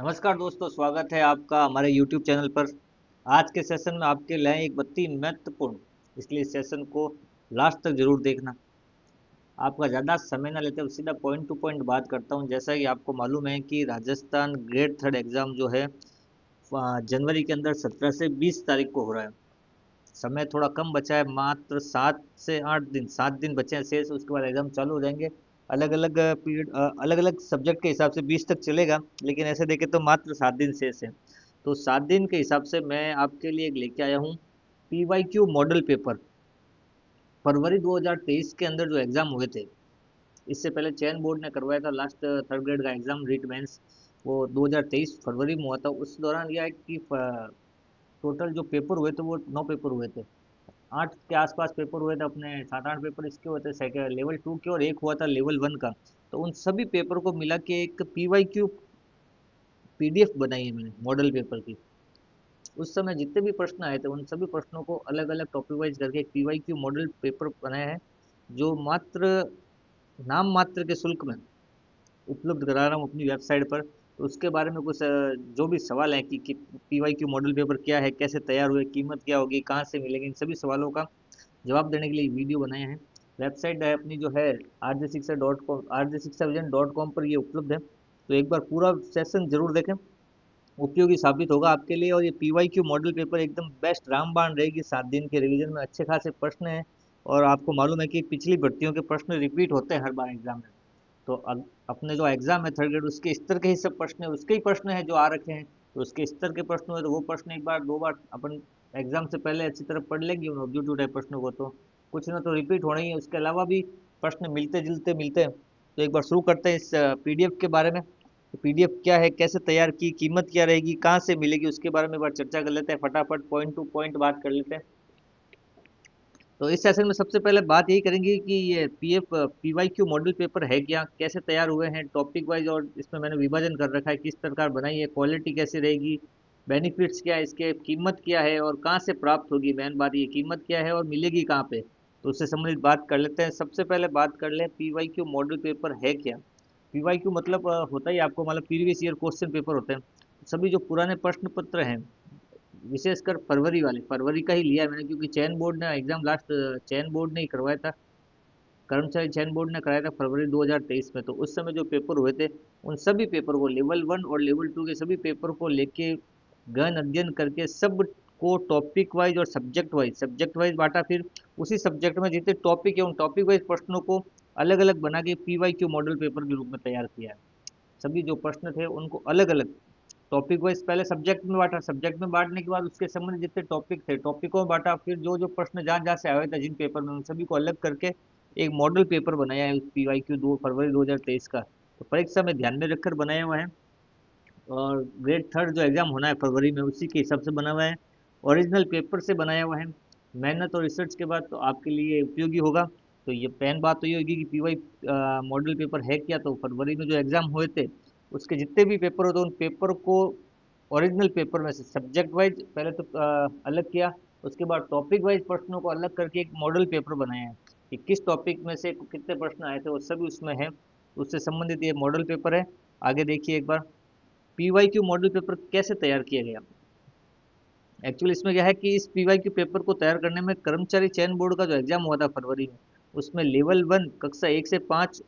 नमस्कार दोस्तों, स्वागत है आपका हमारे YouTube चैनल पर। आज के सेशन में आपके लिए एक बहुत ही महत्वपूर्ण, इसलिए इस सेशन को लास्ट तक जरूर देखना। आपका ज़्यादा समय ना लेते हुए सीधा पॉइंट टू पॉइंट बात करता हूं। जैसा कि आपको मालूम है कि राजस्थान ग्रेड थर्ड एग्ज़ाम जो है जनवरी के अंदर 17 से 20 तारीख को हो रहा है। समय थोड़ा कम बचा है, मात्र 7 से 8 दिन, 7 दिन बचे हैं शेष। उसके बाद एग्ज़ाम चालू हो जाएंगे। अलग अलग पीरियड, अलग अलग सब्जेक्ट के हिसाब से 20 तक चलेगा, लेकिन ऐसे देखें तो मात्र 7 दिन शेष है। तो 7 दिन के हिसाब से मैं आपके लिए एक लेके आया हूँ PYQ मॉडल पेपर। फरवरी 2023 के अंदर जो एग्ज़ाम हुए थे, इससे पहले चयन बोर्ड ने करवाया था लास्ट थर्ड ग्रेड का एग्ज़ाम रीट मेंस, वो 2023 फरवरी में हुआ था। उस दौरान यह है कि टोटल जो पेपर हुए थे वो 9 पेपर हुए थे। 8 के आसपास पेपर हुए थे, अपने 7-8 पेपर इसके हुए थे सेकेंड लेवल 2 के, और एक हुआ था लेवल 1 का। तो उन सभी पेपर को मिला के एक PYQ PDF बनाई है मैंने मॉडल पेपर की। उस समय जितने भी प्रश्न आए थे उन सभी प्रश्नों को अलग अलग टॉपिक वाइज करके एक PYQ मॉडल पेपर बनाया है, जो मात्र नाम मात्र के शुल्क में उपलब्ध करा रहा हूँ अपनी वेबसाइट पर। तो उसके बारे में कुछ जो भी सवाल है कि PYQ मॉडल पेपर क्या है, कैसे तैयार हुए, कीमत क्या होगी, कहाँ से मिलेगी, इन सभी सवालों का जवाब देने के लिए वीडियो बनाए हैं। वेबसाइट है अपनी जो है rjशिक्षा.com पर ये उपलब्ध है। तो एक बार पूरा सेशन जरूर देखें, उपयोगी साबित होगा आपके लिए। और ये PYQ मॉडल पेपर एकदम बेस्ट रामबाण रहेगी। 7 दिन के रिवीजन में अच्छे खासे प्रश्न हैं, और आपको मालूम है कि पिछली भर्तियों के प्रश्न रिपीट होते हैं हर बार एग्जाम में। तो अपने जो एग्जाम है थर्ड ग्रेड, उसके स्तर के ही सब प्रश्न है, उसके ही प्रश्न है जो आ रखे हैं। तो उसके स्तर के प्रश्न हुए तो वो प्रश्न एक बार दो बार अपन एग्जाम से पहले अच्छी तरह पढ़ लेंगे उन ऑब्जेक्टिव टाइप प्रश्नों को, तो कुछ ना तो रिपीट होना ही है। उसके अलावा भी प्रश्न मिलते जुलते मिलते हैं। तो एक बार शुरू करते हैं इस PDF के बारे में। तो PDF क्या है, कैसे तैयार की, कीमत क्या रहेगी, कहाँ से मिलेगी, उसके बारे में एक बार चर्चा कर लेते हैं। फटाफट पॉइंट टू पॉइंट बात कर लेते हैं। तो इस सेशन में सबसे पहले बात यही करेंगे कि ये PYQ मॉडल पेपर है क्या, कैसे तैयार हुए हैं टॉपिक वाइज, और इसमें मैंने विभाजन कर रखा है किस प्रकार बनाई है, क्वालिटी कैसी रहेगी, बेनिफिट्स क्या है इसके, कीमत क्या है और कहाँ से प्राप्त होगी। मेन बात ये कीमत क्या है और मिलेगी कहाँ पे, तो उससे संबंधित बात कर लेते हैं। सबसे पहले बात कर ले PYQ मॉडल पेपर है क्या। PYQ मतलब होता ही आपको मतलब प्रीवियस ईयर क्वेश्चन पेपर होते हैं। सभी जो पुराने प्रश्न पत्र हैं, विशेषकर फरवरी का ही लिया है मैंने, क्योंकि चयन बोर्ड ने एग्जाम लास्ट चयन बोर्ड ने ही करवाया था, कर्मचारी चयन बोर्ड ने कराया था फरवरी 2023 में। तो उस समय जो पेपर हुए थे उन सभी पेपर को, लेवल 1 और लेवल 2 के सभी पेपर को लेके गहन अध्ययन करके सब को टॉपिक वाइज और सब्जेक्ट वाइज बांटा। फिर उसी सब्जेक्ट में जितने टॉपिक है उन टॉपिक वाइज प्रश्नों को अलग अलग बना के PYQ मॉडल पेपर के रूप में तैयार किया है। सभी जो प्रश्न थे उनको अलग अलग टॉपिक वाइज पहले सब्जेक्ट में बांटा, सब्जेक्ट में बांटने के बाद उसके संबंधित जितने टॉपिक थे टॉपिकों में बांटा। फिर जो जो प्रश्न जहाँ जहाँ से आए थे जिन पेपर में, उन सभी को अलग करके एक मॉडल पेपर बनाया है PYQ 2 फरवरी 2023 का। तो परीक्षा में ध्यान में रखकर बनाया हुआ है। और ग्रेड थर्ड जो एग्जाम होना है फरवरी में, उसी के हिसाब से बना हुआ है, ओरिजिनल पेपर से बनाया हुआ है। मेहनत और रिसर्च के बाद तो आपके लिए उपयोगी होगा। तो ये पहन बात तो ये होगी कि PY मॉडल पेपर है क्या। तो फरवरी में जो एग्जाम हुए थे उसके जितने भी पेपर होते उन पेपर को ओरिजिनल पेपर में से सब्जेक्ट वाइज पहले तो अलग किया। उसके बाद टॉपिक वाइज प्रश्नों को अलग करके एक मॉडल पेपर बनाया है कि किस टॉपिक में से कितने प्रश्न आए थे वो सभी उसमें है। उससे संबंधित ये मॉडल पेपर है। आगे देखिए एक बार PYQ मॉडल पेपर कैसे तैयार किया गया। एक्चुअली इसमें क्या है कि इस PYQ पेपर को तैयार करने में कर्मचारी चयन बोर्ड का जो एग्जाम हुआ था फरवरी में, उसमें लेवल 1 कक्षा 1 से 5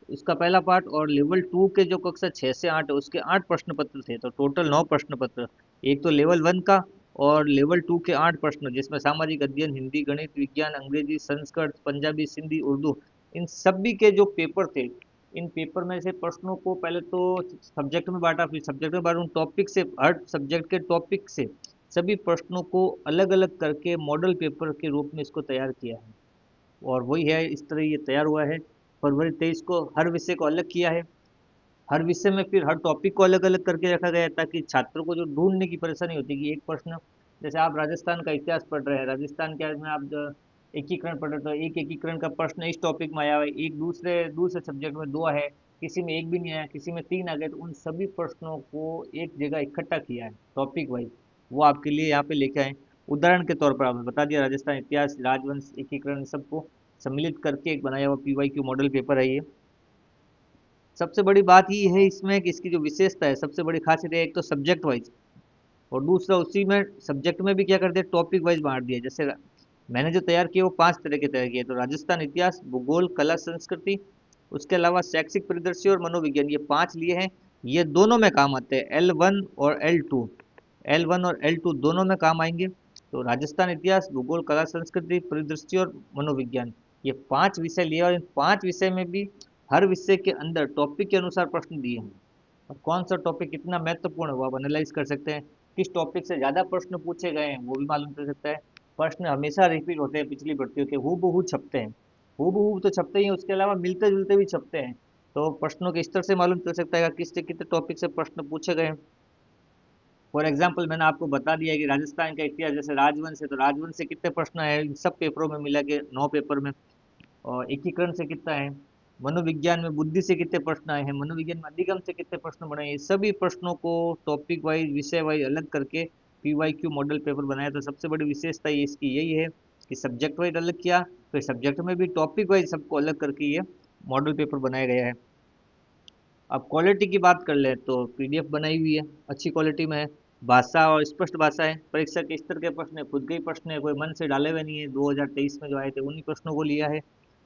उसका पहला पार्ट, और लेवल 2 के जो कक्षा 6 से 8 है उसके 8 प्रश्न पत्र थे। तो टोटल 9 प्रश्न पत्र। एक तो लेवल 1 का और लेवल 2 के 8 प्रश्न, जिसमें सामाजिक अध्ययन, हिंदी, गणित, विज्ञान, अंग्रेजी, संस्कृत, पंजाबी, सिंधी, उर्दू, इन सभी के जो पेपर थे, इन पेपर में से प्रश्नों को पहले तो सब्जेक्ट में बांटा, फिर सब्जेक्ट में बांटा, उन टॉपिक से, हर सब्जेक्ट के टॉपिक से सभी प्रश्नों को अलग अलग करके मॉडल पेपर के रूप में इसको तैयार किया है। और वही है, इस तरह ये तैयार हुआ है। फरवरी 23 को हर विषय को अलग किया है। हर विषय में फिर हर टॉपिक को अलग अलग करके रखा गया है, ताकि छात्रों को जो ढूंढने की परेशानी होती है कि एक प्रश्न, जैसे आप राजस्थान का इतिहास पढ़ रहे हैं, राजस्थान के में आप एकीकरण पढ़ रहे हो, तो एक एकीकरण का प्रश्न इस टॉपिक में आया हुआ है, एक दूसरे दूसरे सब्जेक्ट में दो है, किसी में एक भी नहीं आया, किसी में तीन आ गए। तो उन सभी प्रश्नों को एक जगह इकट्ठा किया है टॉपिक वाइज, वो आपके लिए यहाँ पे लेके आए। उदाहरण के तौर पर आपने बता दिया, राजस्थान इतिहास, राजवंश, एकीकरण, सबको सम्मिलित करके एक बनाया हुआ PYQ मॉडल पेपर है ये। सबसे बड़ी बात ये है इसमें कि इसकी जो विशेषता है, सबसे बड़ी खासियत है, एक तो सब्जेक्ट वाइज, और दूसरा उसी में सब्जेक्ट में भी क्या कर दिया, टॉपिक वाइज बांट दिया। जैसे मैंने जो तैयार किए वो 5 तरह के तैयार किए, तो राजस्थान इतिहास, भूगोल, कला संस्कृति, उसके अलावा शैक्षिक परिदृश्य और मनोविज्ञान, ये 5 लिए हैं। ये दोनों में काम आते हैं, L1 और L2, L1 और L2 दोनों में काम आएंगे। तो राजस्थान इतिहास, भूगोल, कला संस्कृति, परिदृश्य और मनोविज्ञान, ये 5 विषय लिए, और इन 5 विषय में भी हर विषय के अंदर टॉपिक के अनुसार प्रश्न दिए हैं, और कौन सा टॉपिक कितना महत्वपूर्ण है वो आप एनालाइज कर सकते हैं। किस टॉपिक से ज़्यादा प्रश्न पूछे गए हैं वो भी मालूम चल सकता है। प्रश्न हमेशा रिपीट होते हैं पिछली भर्तियों के, हूबहू छपते हैं, हूबहू तो छपते ही हैं, उसके अलावा मिलते जुलते भी छपते हैं। तो प्रश्नों के स्तर से मालूम चल सकता है कि किससे कितने टॉपिक से प्रश्न पूछे गए हैं। फॉर एग्जाम्पल मैंने आपको बता दिया कि राजस्थान का इतिहास जैसे राजवंश है, तो राजवंश से कितने प्रश्न आए इन सब पेपरों में मिला के 9 पेपर में। और एकीकरण से कितना है, मनोविज्ञान में बुद्धि से कितने प्रश्न आए हैं, मनोविज्ञान में अधिगम से कितने प्रश्न बने हैं, ये सभी प्रश्नों को टॉपिक वाइज, विषय वाइज अलग करके PYQ मॉडल पेपर बनाया। तो सबसे बड़ी विशेषता ये इसकी यही है कि सब्जेक्ट वाइज अलग किया, फिर सब्जेक्ट में भी टॉपिक वाइज सबको अलग करके ये मॉडल पेपर बनाया गया है। अब क्वालिटी की बात कर ले तो PDF बनाई हुई है, अच्छी क्वालिटी में है, भाषा और स्पष्ट भाषा है, परीक्षा के स्तर के प्रश्न है, खुद के ही प्रश्न है, कोई मन से डाले हुए नहीं है, 2023 में जो आए थे उन्हीं प्रश्नों को लिया है,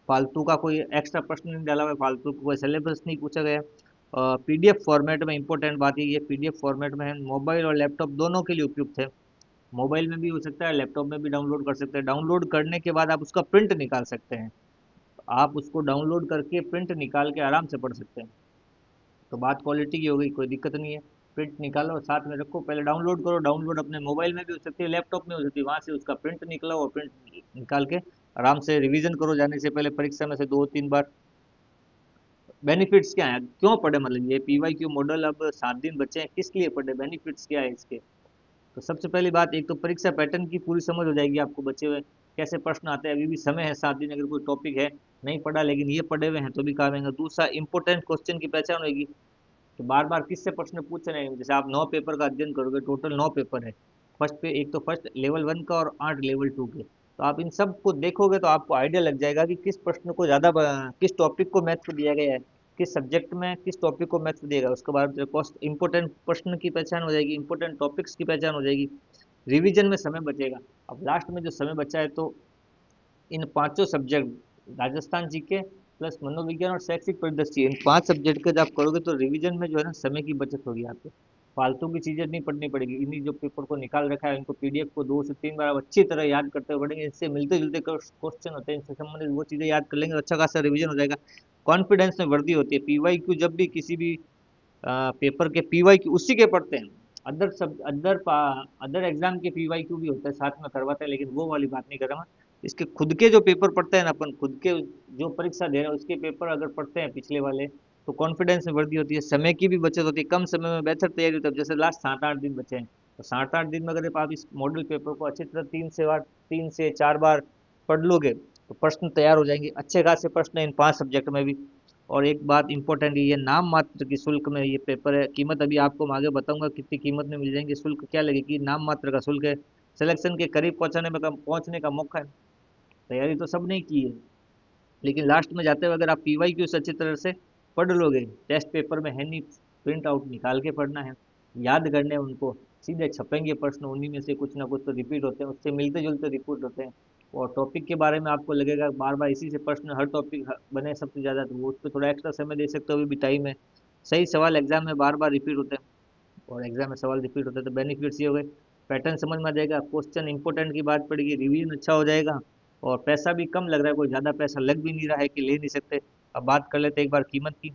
फालतू का कोई एक्स्ट्रा प्रश्न नहीं डाला हुआ है, फालतू का कोई सिलेबस नहीं पूछा गया। PDF फॉर्मेट में इंपॉर्टेंट बात ये PDF फॉर्मेट में है, मोबाइल और लैपटॉप दोनों के लिए उपयुक्त है। मोबाइल में भी हो सकता है, लैपटॉप में भी डाउनलोड कर सकते हैं, डाउनलोड करने के बाद आप उसका प्रिंट निकाल सकते हैं, आप उसको डाउनलोड करके प्रिंट निकाल के आराम से पढ़ सकते हैं। तो बात क्वालिटी की हो गई, कोई दिक्कत नहीं है, प्रिंट निकालो और साथ में रखो, पहले डाउनलोड करो, डाउनलोड अपने मोबाइल में भी हो सकती है, लैपटॉप में हो सकती है, वहाँ से उसका प्रिंट निकलाओ और प्रिंट निकाल के आराम से रिवीजन करो जाने से पहले, परीक्षा में से 2-3 बार। बेनिफिट्स क्या है, क्यों पढ़े, मतलब ये PYQ मॉडल, अब 7 दिन बचे हैं, किस लिए पढ़े, बेनिफिट्स क्या है इसके। तो सबसे पहली बात, एक तो परीक्षा पैटर्न की पूरी समझ हो जाएगी आपको, बचे हुए कैसे प्रश्न आते हैं, अभी भी समय है 7 दिन, अगर कोई टॉपिक है नहीं पढ़ा लेकिन ये पढ़े हुए हैं तो भी काम आएगा। दूसरा, इंपॉर्टेंट क्वेश्चन की पहचान होगी, तो बार बार किससे प्रश्न पूछ रहे हैं, जैसे आप 9 पेपर का अध्ययन करोगे, टोटल 9 पेपर है, फर्स्ट पे एक तो फर्स्ट लेवल 1 का और 8 लेवल 2 के, तो आप इन सब को देखोगे तो आपको आइडिया लग जाएगा कि किस प्रश्न को ज़्यादा, किस टॉपिक को महत्व दिया गया है, किस सब्जेक्ट में किस टॉपिक को महत्व दिया गया, उसके बाद इंपॉर्टेंट प्रश्न की पहचान हो जाएगी, इंपॉर्टेंट टॉपिक्स की पहचान हो जाएगी, रिवीजन में समय बचेगा। अब लास्ट में जो समय बचा है, तो इन पांचों सब्जेक्ट, राजस्थान जीके प्लस मनोविज्ञान और शैक्षिक परिदृश्य, इन 5 सब्जेक्ट का जब आप करोगे तो रिवीजन में जो है ना समय की बचत होगी आपको, फालतू की चीजें नहीं पढ़नी पड़ेगी, इन्हीं जो पेपर को निकाल रखा है इनको PDF को 2 से 3 बार आप अच्छी तरह याद करते हुए पढ़ेंगे, इससे मिलते जुलते क्वेश्चन होते हैं, इनसे संबंधित वो चीजें याद कर लेंगे, तो अच्छा खासा रिवीजन हो जाएगा, कॉन्फिडेंस में वृद्धि होती है। PYQ जब भी किसी भी पेपर के PYQ उसी के पढ़ते हैं, अदर सब अदर एग्जाम के PYQ भी होता है साथ में करवाते हैं, लेकिन वो वाली बात नहीं कर रहा मैं, इसके खुद के जो पेपर पढ़ते हैं ना अपन, खुद के जो परीक्षा दे रहे हैं उसके पेपर अगर पढ़ते हैं पिछले वाले, तो कॉन्फिडेंस में वृद्धि होती है, समय की भी बचत होती है, कम समय में बेहतर तैयारी होती है। अब जैसे लास्ट 7-8 दिन बचे हैं, तो 7-8 दिन में अगर आप इस मॉडल पेपर को अच्छी तरह 3 से 4 बार पढ़ लोगे तो प्रश्न तैयार हो जाएंगे, अच्छे खासे प्रश्न हैं इन 5 सब्जेक्ट में भी। और एक बात इंपॉर्टेंट, ये नाम मात्र की शुल्क में ये पेपर है, कीमत अभी आपको मैं आगे बताऊंगा कितनी कीमत में मिल जाएंगे, शुल्क क्या लगेगी, नाम मात्र का शुल्क है, सिलेक्शन के करीब पहुंचने का मौका है। तैयारी तो सब ने की है, लेकिन लास्ट में जाते हुए अगर आप PYQ से अच्छी तरह से पढ़ लोगे, टेस्ट पेपर में है नहीं, प्रिंट आउट निकाल के पढ़ना है, याद करने हैं उनको, सीधे छपेंगे प्रश्न, उन्हीं में से कुछ ना कुछ तो रिपीट होते हैं, उससे मिलते जुलते रिपीट होते हैं। और टॉपिक के बारे में आपको लगेगा बार बार इसी से प्रश्न हर टॉपिक बने सबसे ज़्यादा, तो वो उस पर थोड़ा एक्स्ट्रा समय दे सकते हो, अभी भी टाइम है, सही सवाल एग्जाम में बार बार रिपीट होते हैं, और एग्जाम में सवाल रिपीट होते हैं, तो बेनिफिट्स ये हो गए, पैटर्न समझ में आ जाएगा, क्वेश्चन इंपॉर्टेंट की बात पड़ेगी, रिवीजन अच्छा हो जाएगा, और पैसा भी कम लग रहा है, कोई ज़्यादा पैसा लग भी नहीं रहा है कि ले नहीं सकते। अब बात कर लेते हैं एक बार कीमत की।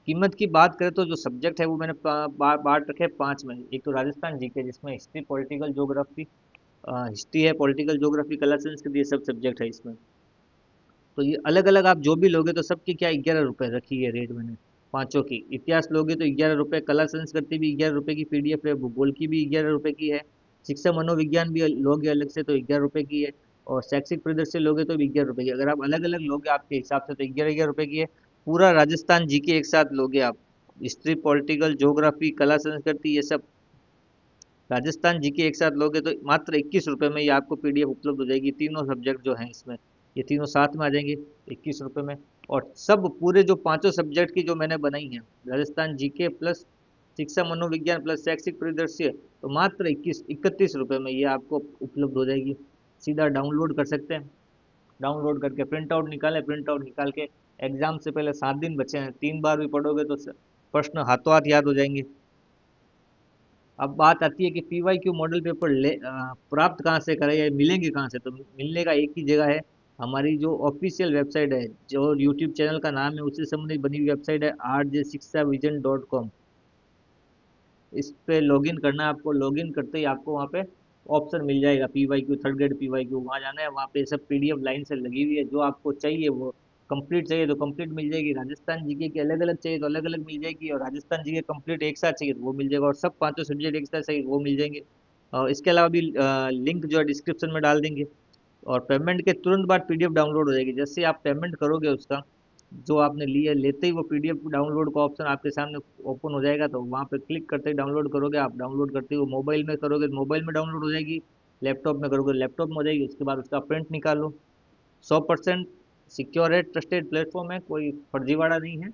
कीमत की बात करें तो जो सब्जेक्ट है वो मैंने बांट रखे हैं 5 में, एक तो राजस्थान जीके जिसमें हिस्ट्री, पॉलिटिकल ज्योग्राफी, हिस्ट्री है, पॉलिटिकल ज्योग्राफी, कला संस्कृति, ये सब सब्जेक्ट है इसमें। तो ये अलग अलग आप जो भी लोगे तो सबकी क्या 11 रुपये रखी है रेट मैंने, पांचों की। इतिहास लोगे तो 11 रुपये, कला संस्कृति भी 11 रुपये की PDF है, भूगोल की भी 11 रुपये की है, शिक्षा मनोविज्ञान भी लोगे अलग से तो 11 रुपये की है, और शैक्षिक परिदृश्य लोगे तो भी 11 रुपये की, अगर आप अलग अलग लोगे आपके हिसाब से तो 11-11 रुपये की है। पूरा राजस्थान जीके एक साथ लोगे आप, हिस्ट्री, पॉलिटिकल ज्योग्राफी, कला संस्कृति, ये सब राजस्थान जीके एक साथ लोगे तो मात्र 21 रुपये में ये आपको PDF उपलब्ध हो जाएगी, तीनों सब्जेक्ट जो हैं इसमें, ये तीनों साथ में आ जाएंगे 21 रुपये में। और सब पूरे जो पांचों सब्जेक्ट की जो मैंने बनाई है, राजस्थान जीके प्लस शिक्षा मनोविज्ञान प्लस शैक्षिक परिदृश्य, तो मात्र 21-31 रुपये में ये आपको उपलब्ध हो जाएगी। सीधा डाउनलोड कर सकते हैं, डाउनलोड करके प्रिंट आउट निकालें, प्रिंट आउट निकाल के एग्जाम से पहले 7 दिन बचे हैं, 3 बार भी पढ़ोगे तो प्रश्न हाथों हाथ याद हो जाएंगे। अब बात आती है कि पीवाई क्यू मॉडल पेपर प्राप्त कहाँ से करें या मिलेंगे कहाँ से, तो मिलने का एक ही जगह है, हमारी जो ऑफिशियल वेबसाइट है, जो यूट्यूब चैनल का नाम है उससे संबंधित बनी हुई वेबसाइट है rjshikshavision.com। इस पे लॉगिन करना है आपको, लॉगिन करते ही आपको वहाँ पे ऑप्शन मिल जाएगा P Y Q, third grade P Y Q, वहाँ जाना है, वहाँ पे सब पीडीएफ लाइन से लगी हुई है, जो आपको चाहिए वो कंप्लीट चाहिए तो कंप्लीट मिल जाएगी, राजस्थान जीके की अलग अलग चाहिए तो अलग अलग मिल जाएगी, और राजस्थान जीके कंप्लीट एक साथ चाहिए तो वो मिल जाएगा, और सब पांचों सब्जेक्ट एक साथ चाहिए वो मिल जाएंगे। और इसके अलावा भी लिंक जो है डिस्क्रिप्शन में डाल देंगे। और पेमेंट के तुरंत बाद पीडीएफ डाउनलोड हो जाएगी, जैसे आप पेमेंट करोगे उसका, जो आपने लिए लेते ही वो पीडीएफ डाउनलोड का ऑप्शन आपके सामने ओपन हो जाएगा, तो वहाँ पे क्लिक करते ही डाउनलोड करोगे, आप डाउनलोड करते ही वो मोबाइल में करोगे तो मोबाइल में डाउनलोड हो जाएगी, लैपटॉप में करोगे लैपटॉप में हो जाएगी, उसके बाद उसका प्रिंट निकालो। 100% सिक्योर है, ट्रस्टेड प्लेटफॉर्म है, कोई फर्जीवाड़ा नहीं है।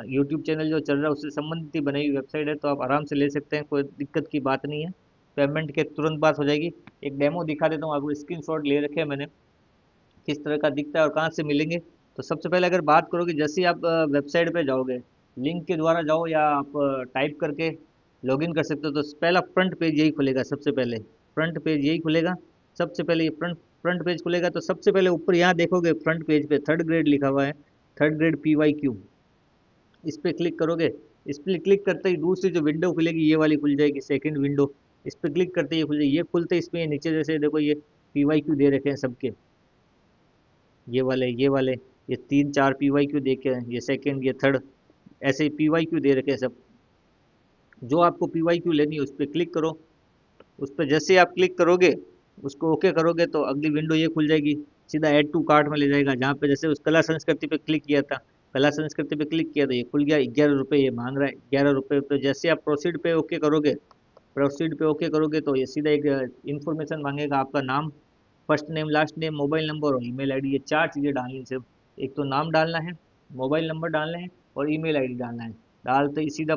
यूट्यूब चैनल जो चल रहा है उससे संबंधित ही बनाई हुई वेबसाइट है, तो आप आराम से ले सकते हैं, कोई दिक्कत की बात नहीं है। पेमेंट के तुरंत बाद हो जाएगी। एक डेमो दिखा देता हूँ आपको, स्क्रीनशॉट ले रखे हैं मैंने, किस तरह का दिखता है और कहाँ से मिलेंगे। तो सबसे पहले अगर बात करोगे, जैसे ही आप वेबसाइट पे जाओगे, लिंक के द्वारा जाओ या आप टाइप करके लॉगिन कर सकते हो, तो पहला फ्रंट पेज यही खुलेगा, सबसे पहले फ्रंट पेज यही खुलेगा। सबसे पहले ये फ्रंट फ्रंट पेज खुलेगा, तो सबसे पहले ऊपर यहाँ देखोगे फ्रंट पेज पे थर्ड ग्रेड लिखा हुआ है, थर्ड ग्रेड पीवाई क्यू, इस पे क्लिक करोगे। इस पे क्लिक करते ही दूसरी जो विंडो खुलेगी ये वाली खुल जाएगी, सेकंड विंडो। इस पे क्लिक करते ही ये खुल जाएगी, ये खुलते ही इसमें नीचे जैसे देखो ये पीवाई क्यू दे रखे हैं सबके, ये वाले ये 3-4 पीवाई क्यू देखे हैं, ये सेकंड ये थर्ड, ऐसे पीवाई क्यू दे रखे हैं सब। जो आपको पीवाई क्यू लेनी है उस पर क्लिक करो। उस पर जैसे ही आप क्लिक करोगे, उसको ओके करोगे, तो अगली विंडो ये खुल जाएगी, सीधा ऐड टू कार्ट में ले जाएगा, जहाँ पे जैसे उस कला संस्कृति पे क्लिक किया था, कला संस्कृति पे क्लिक किया तो ये खुल गया, 11 रुपये ये मांग रहा है, 11 रुपये पे जैसे आप प्रोसीड पे ओके करोगे, प्रोसीड पे ओके करोगे तो ये सीधा एक इन्फॉर्मेशन मांगेगा, आपका नाम, first name last name mobile number और ईमेल आईडी, ये चार चीज़ें डालनी है सिर्फ। एक तो नाम डालना है, मोबाइल नंबर डालना है और ईमेल आईडी डालना है। डालते ही सीधा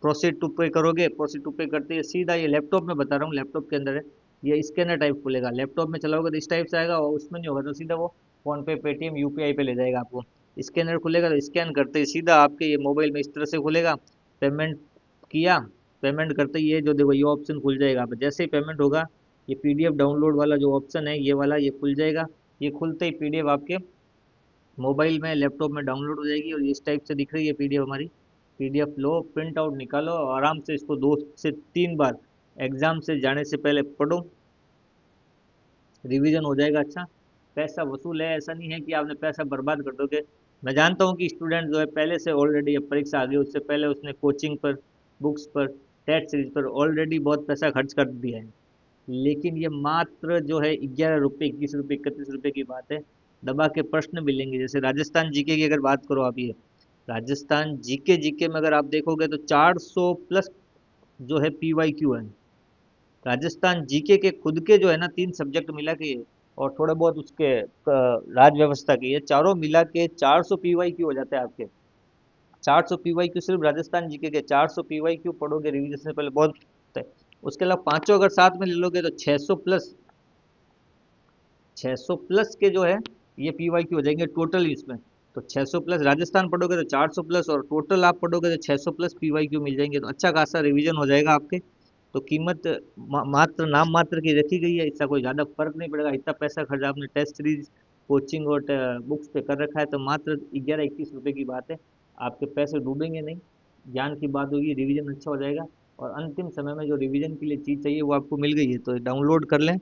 प्रोसीड टू पे करोगे, प्रोसीड टू पे करते ही सीधा ये लैपटॉप में बता रहा हूँ, लैपटॉप के अंदर है, ये स्कैनर टाइप खुलेगा, लैपटॉप में चलाओगे तो इस टाइप से आएगा, और उसमें नहीं होगा तो सीधा वो फोन पे पेटीएम यूपीआई पे ले जाएगा आपको। स्कैनर खुलेगा तो स्कैन करते ही सीधा आपके ये मोबाइल में इस तरह से खुलेगा। पेमेंट किया, पेमेंट करते ही ये जो देखो ये ऑप्शन खुल जाएगा, आप जैसे ही पेमेंट होगा ये पीडीएफ डाउनलोड वाला जो ऑप्शन है ये वाला ये खुल जाएगा। ये खुलते ही पीडीएफ आपके मोबाइल में लैपटॉप में डाउनलोड हो जाएगी, और इस टाइप से दिख रही है पीडीएफ हमारी। पीडीएफ लो, प्रिंट आउट निकालो और आराम से इसको 2 से 3 बार एग्जाम से जाने से पहले पढ़ो, रिवीजन हो जाएगा अच्छा। पैसा वसूल है, ऐसा नहीं है कि आपने पैसा बर्बाद कर दोगे। मैं जानता हूँ कि स्टूडेंट जो है पहले से ऑलरेडी, अब परीक्षा आ गई उससे पहले उसने कोचिंग पर, बुक्स पर, टेस्ट सीरीज पर ऑलरेडी बहुत पैसा खर्च कर दिया है, लेकिन ये मात्र जो है 11 रुपये, 21 रुपये, 31 रुपये की बात है। दबा के प्रश्न मिलेंगे, जैसे राजस्थान जीके की अगर बात करो आप, ये राजस्थान जीके जीके में अगर आप देखोगे तो 400 प्लस जो है पीवाई क्यू है। राजस्थान जीके के खुद के जो है ना 3 सब्जेक्ट मिला के, और थोड़े बहुत उसके राज व्यवस्था के, ये चारों मिला के 400 पीवाई क्यू हो जाते हैं आपके। 400 पीवाई क्यू सिर्फ राजस्थान जीके के, 400 पीवाई क्यू पढ़ोगे रिवीजन से पहले बहुत होता है। उसके अलावा पांचों अगर साथ में ले लोगे तो 600 प्लस, 600 प्लस के जो है ये पीवाई क्यू हो जाएंगे टोटल इसमें। तो 600 प्लस राजस्थान पढ़ोगे तो 400 प्लस, और टोटल आप पढ़ोगे तो 600 प्लस पीवाई क्यू मिल जाएंगे, तो अच्छा खासा रिवीजन हो जाएगा आपके। तो कीमत मात्र नाम मात्र की रखी गई है, इसका कोई ज़्यादा फर्क नहीं पड़ेगा, इतना पैसा खर्च आपने टेस्ट सीरीज कोचिंग और बुक्स पे कर रखा है, तो मात्र 11-21 रुपये की बात है। आपके पैसे डूबेंगे नहीं, ज्ञान की बात होगी, रिवीजन अच्छा हो जाएगा। और अंतिम समय में जो रिवीजन के लिए चीज़ चाहिए वो आपको मिल गई है, तो डाउनलोड कर लें।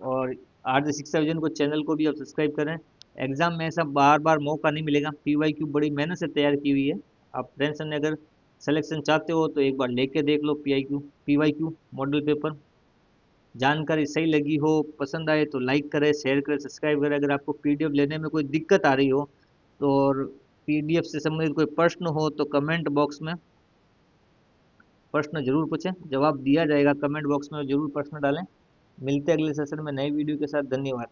और आरजे शिक्षा विजन को, चैनल को भी आप सब्सक्राइब करें। एग्जाम में ऐसा बार बार मौका नहीं मिलेगा, पीवाई क्यू बड़ी मेहनत से तैयार की हुई है। आप टेंशन ने अगर सिलेक्शन चाहते हो तो एक बार लेके देख लो पीवाई क्यू मॉडल पेपर। जानकारी सही लगी हो, पसंद आए तो लाइक करें, शेयर करें, सब्सक्राइब करें। अगर आपको पीडीएफ लेने में कोई दिक्कत आ रही हो तो, और पीडीएफ से संबंधित कोई प्रश्न हो तो कमेंट बॉक्स में प्रश्न जरूर पूछें, जवाब दिया जाएगा, कमेंट बॉक्स में जरूर प्रश्न डालें। मिलते हैं अगले सेशन में नई वीडियो के साथ, धन्यवाद।